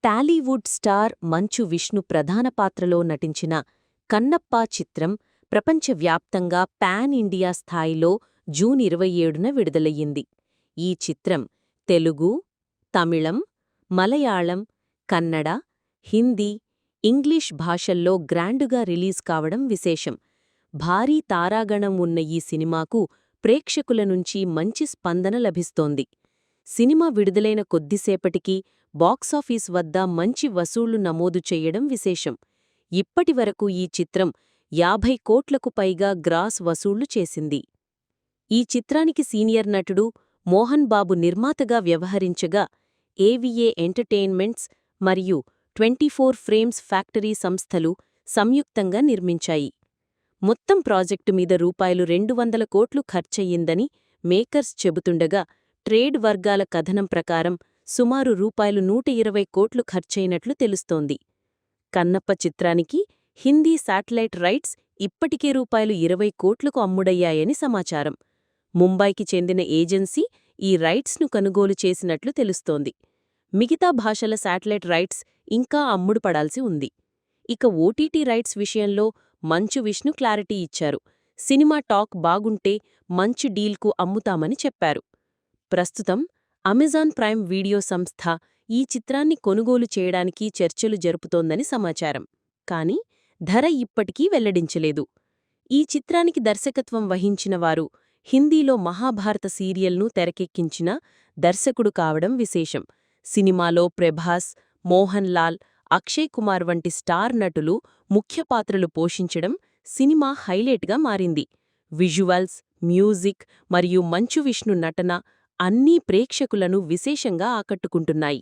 Tollywood star Manchu Vishnu ప్రధాన పాత్రలో నటించిన కన్నప్ప చిత్రం ప్రపంచవ్యాప్తంగా పాన్ ఇండియా స్థాయిలో జూన్ 27న విడుదలయ్యింది. ఈ చిత్రం తెలుగు, తమిళం, మలయాళం, కన్నడ, హిందీ, ఇంగ్లీష్ భాషల్లో గ్రాండుగా రిలీజ్ కావడం విశేషం. భారీ తారాగణం ఉన్న ఈ సినిమాకు ప్రేక్షకుల నుంచి మంచి స్పందన లభిస్తోంది. సినిమా విడుదలైన కొద్దిసేపటికి బాక్సాఫీస్ వద్ద మంచి వసూళ్లు నమోదు చెయ్యడం విశేషం. ఇప్పటివరకు ఈ చిత్రం 50 కోట్లకు పైగా గ్రాస్ వసూళ్లు చేసింది. ఈ చిత్రానికి సీనియర్ నటుడు మోహన్ బాబు నిర్మాతగా వ్యవహరించగా, ఏవిఏ ఎంటర్టైన్మెంట్స్ మరియు 24 ఫ్రేమ్స్ ఫ్యాక్టరీ సంస్థలు సంయుక్తంగా నిర్మించాయి. మొత్తం ప్రాజెక్టు మీద రూ. 200 కోట్లు ఖర్చయిందని మేకర్స్ చెబుతుండగా, ట్రేడ్ వర్గాల కథనం ప్రకారం సుమారు రూ. 120 కోట్లు ఖర్చయినట్లు తెలుస్తోంది. కన్నప్ప చిత్రానికి హిందీ శాటిలైట్ రైట్స్ ఇప్పటికే రూ. 20 కోట్లకు అమ్ముడయ్యాయని సమాచారం. ముంబైకి చెందిన ఏజెన్సీ ఈ రైట్స్ను కొనుగోలు చేసినట్లు తెలుస్తోంది. మిగతా భాషల శాటిలైట్ రైట్స్ ఇంకా అమ్ముడుపడాల్సి ఉంది. ఇక ఓటీటీ రైట్స్ విషయంలో మంచు విష్ణు క్లారిటీ ఇచ్చారు. సినిమా టాక్ బాగుంటే మంచి డీల్కు అమ్ముతామని చెప్పారు. ప్రస్తుతం అమెజాన్ ప్రైమ్ వీడియో సంస్థ ఈ చిత్రాన్ని కొనుగోలు చేయడానికి చర్చలు జరుపుతోందని సమాచారం. కానీ ధర ఇప్పటికీ వెల్లడించలేదు. ఈ చిత్రానికి దర్శకత్వం వహించిన వారు హిందీలో మహాభారత సీరియల్ను తెరకెక్కించిన దర్శకుడు కావడం విశేషం. సినిమాలో ప్రభాస్, మోహన్ లాల్, అక్షయ్ కుమార్ వంటి స్టార్ నటులు ముఖ్య పాత్రలు పోషించడం సినిమా హైలైట్గా మారింది. విజువల్స్, మ్యూజిక్ మరియు మంచు విష్ణు నటన అన్నీ ప్రేక్షకులను విశేషంగా ఆకట్టుకుంటున్నాయి.